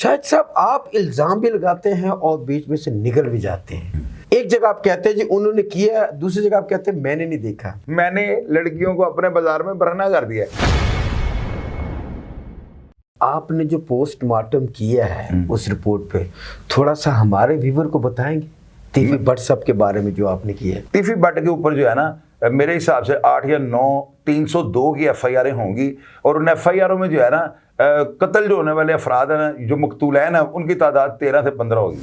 शाहिद साहब, आप इल्जाम भी लगाते हैं और बीच में से निकल भी जाते हैं। एक जगह आप कहते हैं जी उन्होंने किया, दूसरी जगह आप कहते हैं मैंने नहीं देखा। मैंने लड़कियों को अपने बाजार में बरहना कर दिया। आपने जो पोस्टमार्टम किया है उस रिपोर्ट पे थोड़ा सा हमारे व्यूवर को बताएंगे तीफी भट्ट साहब के बारे में जो आपने किया है। तीफी भट्ट के ऊपर जो है ना, मेरे हिसाब से 8 या 9 302 की FIR होंगी और उन FIR में जो है ना कत्ल जो होने वाले अफराद हैं ना, जो मकतूलैन है, उनकी तादाद 13 से 15 होगी।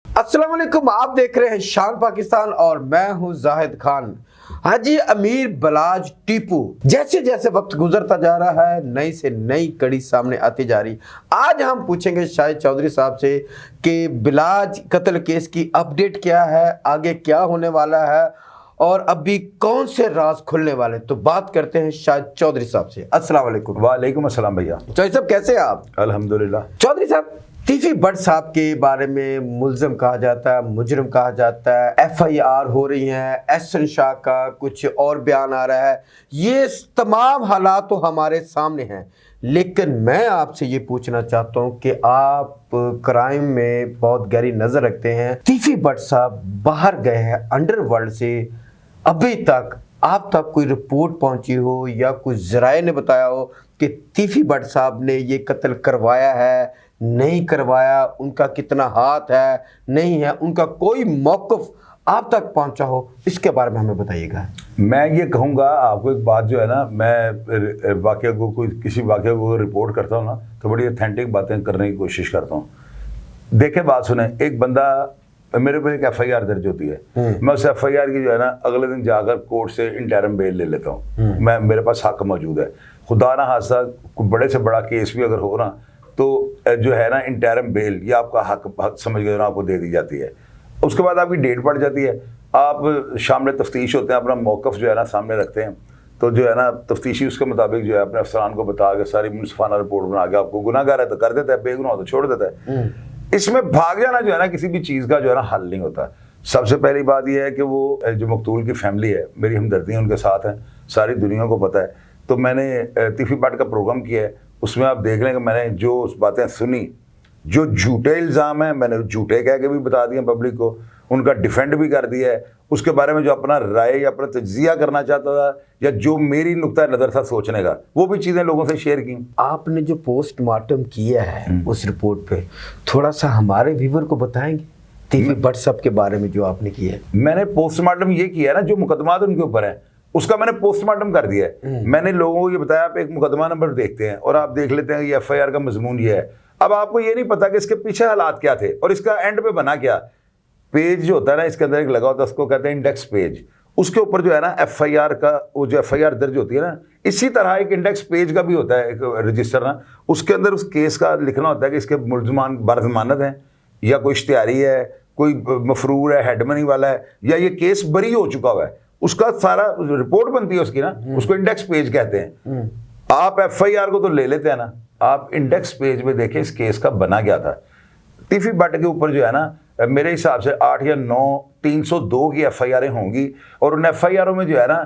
अस्सलाम वालेकुम, आप देख रहे हैं शान पाकिस्तान और मैं हूं जाहिद खान। हाजी अमीर बलाज टीपू, जैसे जैसे वक्त गुजरता जा रहा है नई से नई कड़ी सामने आती जा रही। आज हम पूछेंगे शाहिद चौधरी साहब से कि बिलाज कत्ल केस की अपडेट क्या है, आगे क्या होने वाला है और अभी कौन से राज खुलने वाले। तो बात करते हैं शाहिद चौधरी साहब से। अस्सलाम वालेकुम। वालेकुम अस्सलाम भैया। चौधरी साहब कैसे हैं आप? अल्हम्दुलिल्लाह। चौधरी साहब, तीफी भट्ट साहब के बारे में मुल्ज़िम कहा जाता है, मुजरिम कहा जाता है, FIR हो रही हैं, एहसन शाह का कुछ और बयान आ रहा है। ये तमाम हालात तो हमारे सामने हैं, लेकिन मैं आपसे ये पूछना चाहता हूँ कि आप क्राइम में बहुत गहरी नज़र रखते हैं। तीफी भट्ट साहब बाहर गए हैं अंडरवर्ल्ड से, अभी तक आप तक कोई रिपोर्ट पहुंची हो या कोई ज़राए ने बताया हो कि तीफी भट्ट साहब ने ये कत्ल करवाया है, नहीं करवाया, उनका कितना हाथ है, नहीं है, उनका कोई मौक़िफ़ आप तक पहुंचा हो, इसके बारे में हमें बताइएगा। मैं ये कहूँगा आपको एक बात जो है ना, मैं वाक़या को कोई किसी वाक़या को रिपोर्ट करता हूँ ना तो बड़ी ऑथेंटिक बातें करने की कोशिश करता हूँ। देखें, बात सुने, एक बंदा, मेरे पे एक FIR दर्ज होती है, मैं उस FIR की जो है ना अगले दिन जाकर कोर्ट से इंटरम बेल ले लेता हूँ। मैं, मेरे पास हक मौजूद है। खुदा ना हादसा कोई बड़े से बड़ा केस भी अगर हो ना तो जो है ना इंटरम बेल या आपका हक समझ के आपको दे दी जाती है। उसके बाद आपकी डेट पड़ जाती है, आप शामिल तफ्तीश होते हैं, अपना मौक़िफ़ जो है ना सामने रखते हैं, तो जो है ना तफ्तीशी उसके मुताबिक जो है अपने अफसरान को बता के सारी मुनसिफाना रिपोर्ट बना के आपको गुनाहगार है तो कर देता है, बेगुनाह तो छोड़ देता है। इसमें भाग जाना जो है ना किसी भी चीज़ का जो है ना हल नहीं होता। सबसे पहली बात यह है कि वो जो मकतूल की फैमिली है, मेरी हमदर्दी उनके साथ हैं, सारी दुनिया को पता है। तो मैंने तीफी भट्ट का प्रोग्राम किया है, उसमें आप देख लें कि मैंने जो उस बातें सुनी, जो झूठे इल्ज़ाम हैं मैंने झूठे कह के भी बता दिए पब्लिक को, उनका डिफेंड भी कर दिया है। उसके बारे में जो अपना राय या अपना तज्जिया करना चाहता था या जो मेरी नुक्ता नज़र था सोचने का, वो भी चीज़ें लोगों से शेयर की। आपने जो पोस्टमार्टम किया है उस रिपोर्ट पे थोड़ा सा हमारे व्यूवर को बताएंगे तीफी भट्ट साहब के बारे में जो आपने किया है। मैंने पोस्टमार्टम ये किया है ना, जो मुकदमात उनके ऊपर है उसका मैंने पोस्टमार्टम कर दिया है। मैंने लोगों को ये बताया, आप एक मुकदमा नंबर देखते हैं और आप देख लेते हैं ये FIR का मजमून ये है। अब आपको ये नहीं पता कि इसके पीछे हालात क्या थे और इसका एंड पे बना क्या। पेज जो होता है ना इसके अंदर एक लगा होता है, उसको कहते हैं इंडेक्स पेज। उसके ऊपर जो है ना FIR का वो जो FIR दर्ज होती है ना, इसी तरह एक इंडेक्स पेज का भी होता है एक रजिस्टर ना, उसके अंदर उस केस का लिखना होता है कि इसके मुल्ज़मान बरज़मानत हैं या कोई इश्तिहारी है, कोई मफरूर है, हेडमनी वाला है, या ये केस बरी हो चुका हुआ है। उसका सारा रिपोर्ट बनती है उसकी ना, उसको इंडेक्स पेज कहते हैं। आप FIR को तो ले लेते हैं ना, आप इंडेक्स पेज में देखें इस केस का बना क्या था। तीफी भट्ट के ऊपर जो है ना, मेरे हिसाब से 8 या 9 302 की FIR होंगी और उन FIR में जो है ना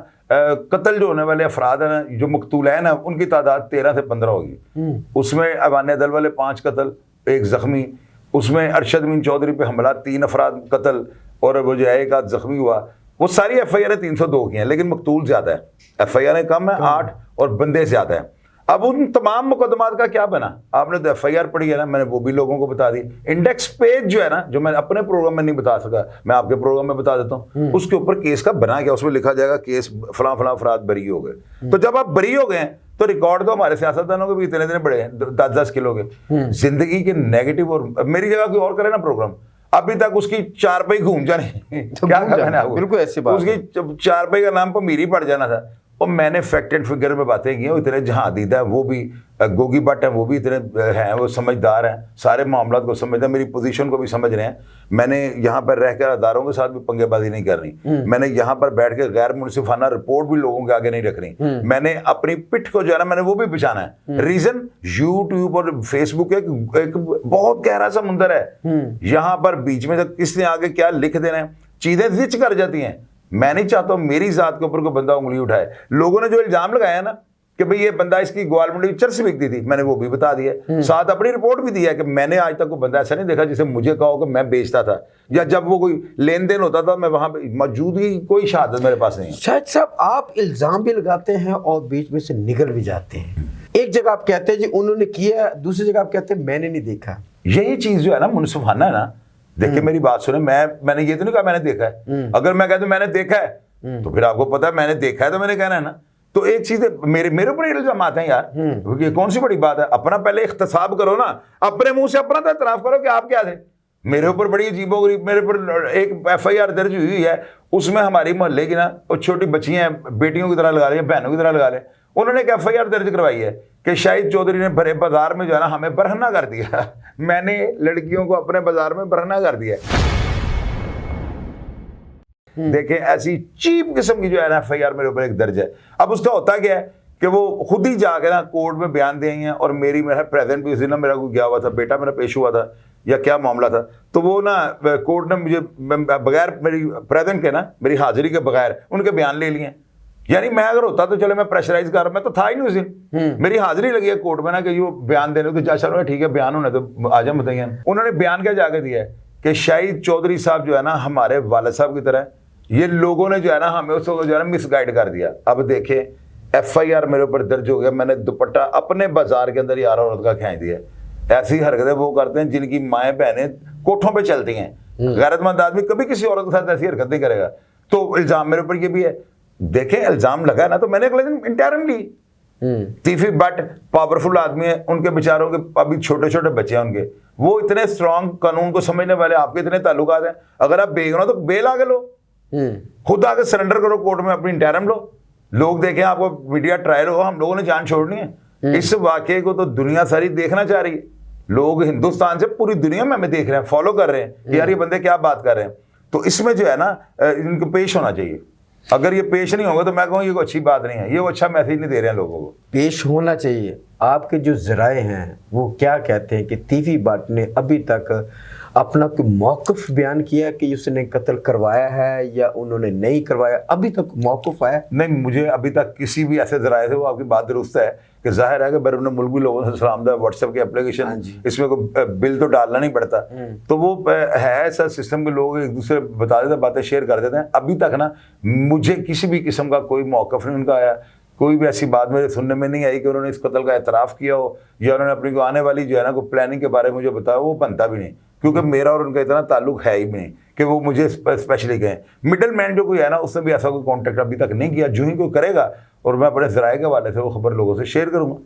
कत्ल जो होने वाले अफराद हैं ना, जो मकतूलैन हैं, उनकी तादाद 13 से 15 होगी। उसमें अवान दल वाले 5 कत्ल, 1 ज़ख्मी, उसमें अरशद मीन चौधरी पे हमला 3 अफराद कत्ल और वो जो है 1 आध ज़ख्मी हुआ। वो सारी FIR 302 की हैं, लेकिन मकतूल ज़्यादा है, FIR कम है 8 और बंदे ज़्यादा हैं। अब उन तमाम मुकदमात का क्या बना, आपने तो FIR पढ़ी है ना, मैंने वो भी लोगों को बता दी। इंडेक्स पेज जो है ना, जो मैं अपने प्रोग्राम में नहीं बता सका, मैं आपके प्रोग्राम में बता देता हूँ। उसके ऊपर केस का बना क्या, उसमें लिखा जाएगा केस फलां फलां अफराद बरी हो गए। तो जब आप बरी हो गए तो रिकॉर्ड तो हमारे सियासतदानों के भी इतने इतने बड़े हैं, 10-10 किलो के। जिंदगी के नेगेटिव, और मेरी जगह कोई और करे ना प्रोग्राम, अभी तक उसकी 4 पे घूम जाने तो क्या कहना है, बिल्कुल ऐसी बात, उसकी 4 पे का नाम पर मीरी पड़ जाना था। और मैंने फैक्ट एंड फिगर में बातें की हैं, वो इतने जहादीदा है, वो भी गोगी भट्ट हैं, वो भी इतने हैं, वो समझदार हैं, सारे मामलों को समझते हैं, मेरी पोजीशन को भी समझ रहे हैं। मैंने यहाँ पर रहकर अदारों के साथ भी पंगेबाजी नहीं करनी, मैंने यहाँ पर बैठ के गैर मुनसिफाना रिपोर्ट भी लोगों के आगे नहीं रखनी। मैंने अपनी पिठ को जो है ना, मैंने वो भी बिछाना है। रीजन, यूट्यूब और फेसबुक एक बहुत गहरा समुंदर है, यहाँ पर बीच में किसने आगे क्या लिख देना है, चीजें जिच कर जाती हैं। मैं नहीं चाहता हूं मेरी जात के ऊपर कोई बंदा उंगली उठाए। लोगों ने जो इल्जाम लगाया ना कि भाई ये बंदा इसकी ग्वालमंडी में चरस बिकती थी, मैंने वो भी बता दिया, साथ अपनी रिपोर्ट भी दिया कि मैंने आज तक कोई बंदा ऐसा नहीं देखा जिसे मुझे कहो कि मैं बेचता था, या जब वो कोई लेन देन होता था मैं वहां पे मौजूद ही, कोई शहादत मेरे पास नहीं है। शाहिद साहब, आप इल्जाम भी लगाते हैं और बीच में से निकल भी जाते हैं। एक जगह आप कहते हैं जी उन्होंने किया, दूसरी जगह आप कहते हैं मैंने नहीं देखा। यही चीज जो है ना मुनसिफाना है ना। देखिए मेरी बात सुने, मैंने ये तो नहीं कहा मैंने देखा है। अगर मैं कहता हूं मैंने देखा है तो फिर आपको पता है मैंने देखा है तो मैंने कहना है ना। तो एक चीज मेरे ऊपर इल्जाम आते हैं यार, ये कौन सी बड़ी बात है? अपना पहले इख्तिसाब करो ना, अपने मुंह से अपना तो इतराफ करो कि आप क्या थे। मेरे ऊपर बड़ी अजीबोगरीब, मेरे ऊपर एक FIR दर्ज हुई है, उसमें हमारी मोहल्ले की ना वो छोटी बच्चियां बेटियों की तरह लगा लें, बहनों की तरह लगा लें, उन्होंने एक FIR दर्ज करवाई है कि शाहिद चौधरी ने भरे बाजार में जो है ना हमें बरहना कर दिया। मैंने लड़कियों को अपने बाजार में बरहना कर दिया। देखें ऐसी चीप किस्म की जो है ना FIR मेरे ऊपर एक दर्ज है। अब उसका होता क्या है कि वो खुद ही जाके ना कोर्ट में बयान दे हैं, और मेरा प्रेजेंट भी उस दिन ना मेरा कोई गया हुआ था, बेटा मेरा पेश हुआ था या क्या मामला था, तो वो ना कोर्ट ने मुझे बगैर मेरी प्रेजेंट के ना, मेरी हाजिरी के बगैर उनके बयान ले लिए। यानी मैं अगर होता तो चलो मैं प्रेशराइज कर, मैं तो था ही नहीं उस दिन, मेरी हाजिरी लगी है कोर्ट में ना कि ये बयान देने को, तो चलो ठीक है बयान होने तो आ जाए बताइए। उन्होंने बयान क्या जाके दिया है कि शाहिद चौधरी साहब जो है ना हमारे वालिद साहब की तरह, ये लोगों ने जो है ना हमें उसको जो है ना मिसगाइड कर दिया। अब देखें FIR मेरे ऊपर दर्ज हो गया, मैंने दुपट्टा अपने बाजार के अंदर यार औरत का खींच दिया। ऐसी हरकतें वो करते हैं जिनकी माएँ बहनें कोठों पे चलती हैं। गैरतमंद आदमी कभी किसी औरत के साथ ऐसी हरकत नहीं करेगा। तो इल्जाम मेरे ऊपर ये भी है। देखें इल्जाम लगा ना तो मैंने अगले दिन इंटरन ली। तीफी बट पावरफुल आदमी है, उनके बेचारों के अभी छोटे छोटे बच्चे हैं उनके, वो इतने स्ट्रांग कानून को समझने वाले, आपके इतने ताल्लुकात हैं, अगर आप बेगुनाह तो बेल आगे लो, खुद आके सरेंडर करो कोर्ट में, अपनी इंटरम लो, लोग देखें आपको, मीडिया ट्रायल हो, हम लोगों ने जान छोड़नी है। इस वाकये को तो दुनिया सारी देखना चाह रही है। लोग हिंदुस्तान से पूरी दुनिया में हमें देख रहे हैं, फॉलो कर रहे हैं कि यार ये बंदे क्या बात कर रहे हैं। तो इसमें जो है ना इनको पेश होना चाहिए। अगर ये पेश नहीं होगा तो मैं कहूँ ये कोई अच्छी बात नहीं है, ये वो अच्छा मैसेज नहीं दे रहे हैं लोगों को। पेश होना चाहिए। आपके जो जराए हैं वो क्या कहते हैं कि तीफी बट ने अभी तक अपना कोई मौक़िफ़ बयान किया कि उसने कत्ल करवाया है या उन्होंने नहीं करवाया? अभी तक मौक़िफ़ आया नहीं, मुझे अभी तक किसी भी ऐसे जराए थे, वो आपकी बात दुरुस्त है कि जाहिर है कि बैरून मुल्क भी लोगों से सलाम दा, व्हाट्सएप की एप्लीकेशन, इसमें कोई बिल तो डालना नहीं पड़ता, तो वो है ऐसा सिस्टम के लोग एक दूसरे बता देते, बातें शेयर कर देते हैं। अभी तक ना मुझे किसी भी किस्म का कोई मौक़िफ़ नहीं उनका आया, कोई भी ऐसी बात मेरे सुनने में नहीं आई कि उन्होंने इस कत्ल का एतराफ़ किया हो या उन्होंने अपनी को आने वाली जो है ना कोई प्लानिंग के बारे में मुझे बताया। वो बनता भी नहीं, क्योंकि मेरा और उनका इतना ताल्लुक है ही नहीं कि वो मुझे स्पेशली कहें। मिडल मैन जो कोई है ना उसने भी ऐसा कोई कॉन्टेक्ट अभी तक नहीं किया। जो ही कोई करेगा और मैं अपने ज़राए के हवाले से वो खबर लोगों से शेयर करूँगा।